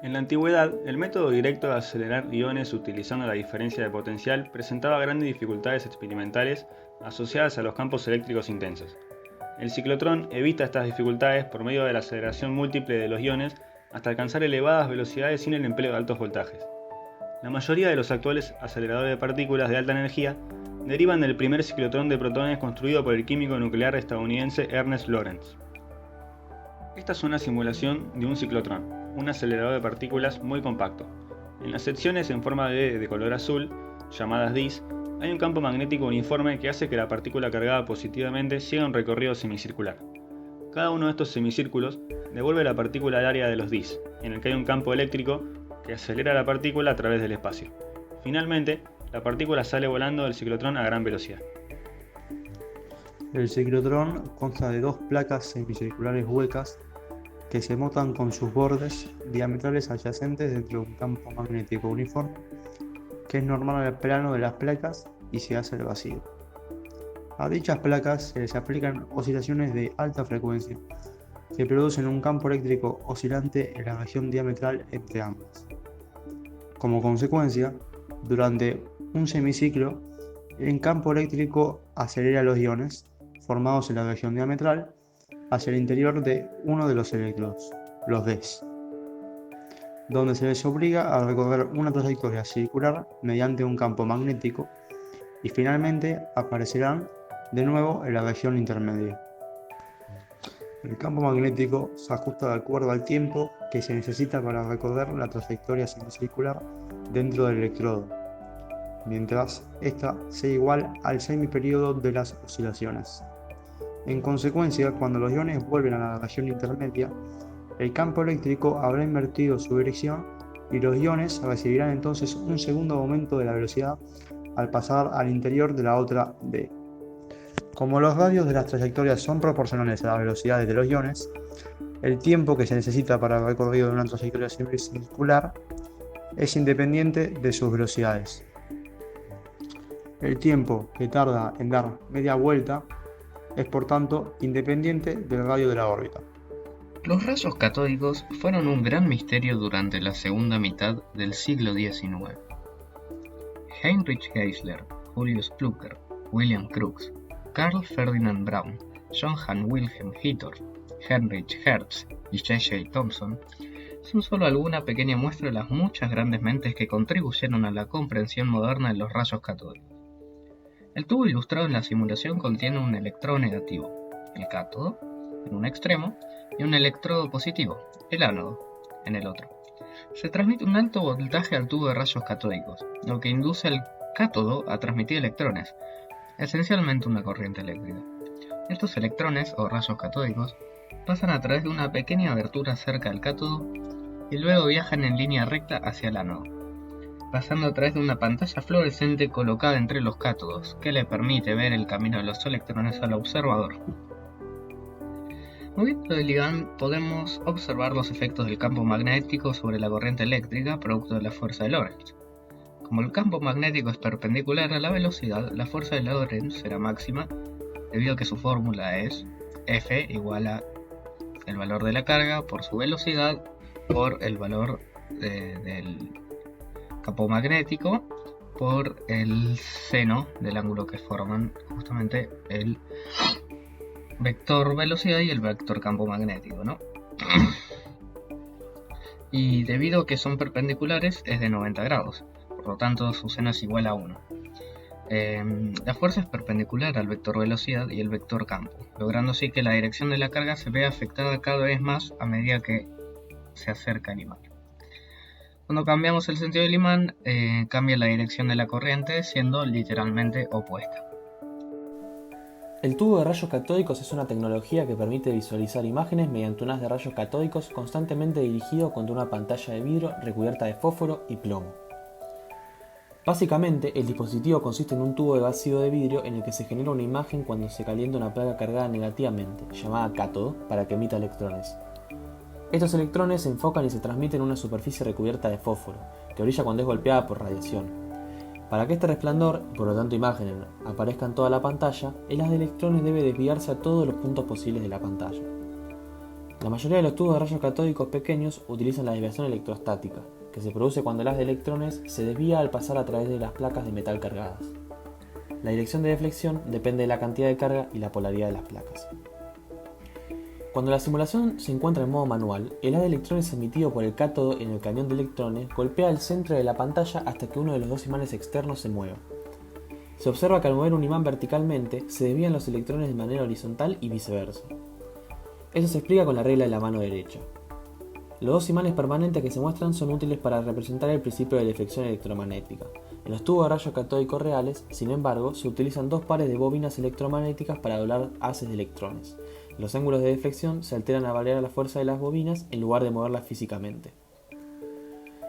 En la antigüedad, el método directo de acelerar iones utilizando la diferencia de potencial presentaba grandes dificultades experimentales asociadas a los campos eléctricos intensos. El ciclotrón evita estas dificultades por medio de la aceleración múltiple de los iones hasta alcanzar elevadas velocidades sin el empleo de altos voltajes. La mayoría de los actuales aceleradores de partículas de alta energía derivan del primer ciclotrón de protones construido por el químico nuclear estadounidense Ernest Lawrence. Esta es una simulación de un ciclotrón, un acelerador de partículas muy compacto. En las secciones en forma de color azul, llamadas DIS, hay un campo magnético uniforme que hace que la partícula cargada positivamente siga un recorrido semicircular. Cada uno de estos semicírculos devuelve la partícula al área de los DIS, en el que hay un campo eléctrico que acelera la partícula a través del espacio. Finalmente, la partícula sale volando del ciclotrón a gran velocidad. El ciclotrón consta de dos placas semicirculares huecas que se montan con sus bordes diametrales adyacentes dentro de un campo magnético uniforme que es normal al plano de las placas y se hace el vacío. A dichas placas se les aplican oscilaciones de alta frecuencia que producen un campo eléctrico oscilante en la región diametral entre ambas. Como consecuencia, durante un semiciclo, el campo eléctrico acelera los iones formados en la región diametral hacia el interior de uno de los electrodos, los DES, donde se les obliga a recorrer una trayectoria circular mediante un campo magnético y finalmente aparecerán de nuevo en la región intermedia. El campo magnético se ajusta de acuerdo al tiempo que se necesita para recorrer la trayectoria semicircular dentro del electrodo, mientras ésta sea igual al semiperíodo de las oscilaciones. En consecuencia, cuando los iones vuelven a la región intermedia, el campo eléctrico habrá invertido su dirección y los iones recibirán entonces un segundo aumento de la velocidad al pasar al interior de la otra D. Como los radios de las trayectorias son proporcionales a las velocidades de los iones, el tiempo que se necesita para el recorrido de una trayectoria semicircular es independiente de sus velocidades. El tiempo que tarda en dar media vuelta es por tanto independiente del radio de la órbita. Los rayos catódicos fueron un gran misterio durante la segunda mitad del siglo XIX. Heinrich Geissler, Julius Plücker, William Crookes, Carl Ferdinand Braun, Johann Wilhelm Hittorf, Heinrich Hertz y J.J. Thomson son solo alguna pequeña muestra de las muchas grandes mentes que contribuyeron a la comprensión moderna de los rayos catódicos. El tubo ilustrado en la simulación contiene un electrodo negativo, el cátodo, en un extremo, y un electrodo positivo, el ánodo, en el otro. Se transmite un alto voltaje al tubo de rayos catódicos, lo que induce al cátodo a transmitir electrones, esencialmente una corriente eléctrica. Estos electrones, o rayos catódicos, pasan a través de una pequeña abertura cerca del cátodo y luego viajan en línea recta hacia el ánodo, pasando a través de una pantalla fluorescente colocada entre los cátodos, que le permite ver el camino de los electrones al observador. Moviendo el imán podemos observar los efectos del campo magnético sobre la corriente eléctrica producto de la fuerza de Lorentz. Como el campo magnético es perpendicular a la velocidad, la fuerza de Lorentz será máxima, debido a que su fórmula es F igual a el valor de la carga por su velocidad por el valor del campo magnético por el seno del ángulo que forman justamente el vector velocidad y el vector campo magnético, ¿no? Y debido a que son perpendiculares es de 90 grados, por lo tanto su seno es igual a 1. La fuerza es perpendicular al vector velocidad y el vector campo, logrando así que la dirección de la carga se vea afectada cada vez más a medida que se acerca al imán. Cuando cambiamos el sentido del imán, cambia la dirección de la corriente, siendo literalmente opuesta. El tubo de rayos catódicos es una tecnología que permite visualizar imágenes mediante un haz de rayos catódicos constantemente dirigido contra una pantalla de vidrio recubierta de fósforo y plomo. Básicamente, el dispositivo consiste en un tubo de vacío de vidrio en el que se genera una imagen cuando se calienta una placa cargada negativamente, llamada cátodo, para que emita electrones. Estos electrones se enfocan y se transmiten en una superficie recubierta de fósforo, que brilla cuando es golpeada por radiación. Para que este resplandor, y por lo tanto imagen, aparezca en toda la pantalla, el haz de electrones debe desviarse a todos los puntos posibles de la pantalla. La mayoría de los tubos de rayos catódicos pequeños utilizan la desviación electrostática, que se produce cuando el haz de electrones se desvía al pasar a través de las placas de metal cargadas. La dirección de deflexión depende de la cantidad de carga y la polaridad de las placas. Cuando la simulación se encuentra en modo manual, el haz de electrones emitido por el cátodo en el cañón de electrones golpea el centro de la pantalla hasta que uno de los dos imanes externos se mueva. Se observa que al mover un imán verticalmente, se desvían los electrones de manera horizontal y viceversa. Eso se explica con la regla de la mano derecha. Los dos imanes permanentes que se muestran son útiles para representar el principio de deflexión electromagnética. En los tubos de rayos catódicos reales, sin embargo, se utilizan dos pares de bobinas electromagnéticas para doblar haces de electrones. Los ángulos de deflexión se alteran al variar la fuerza de las bobinas en lugar de moverlas físicamente.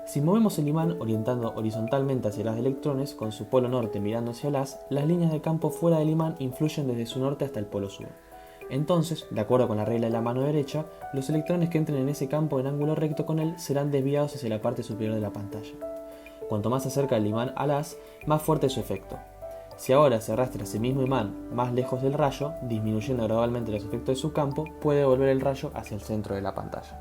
Si movemos el imán orientando horizontalmente hacia el haz de electrones, con su polo norte mirando hacia el haz, las líneas de campo fuera del imán influyen desde su norte hasta el polo sur. Entonces, de acuerdo con la regla de la mano derecha, los electrones que entren en ese campo en ángulo recto con él serán desviados hacia la parte superior de la pantalla. Cuanto más se acerca el imán al haz, más fuerte es su efecto. Si ahora se arrastra ese mismo imán más lejos del rayo, disminuyendo gradualmente los efectos de su campo, puede devolver el rayo hacia el centro de la pantalla.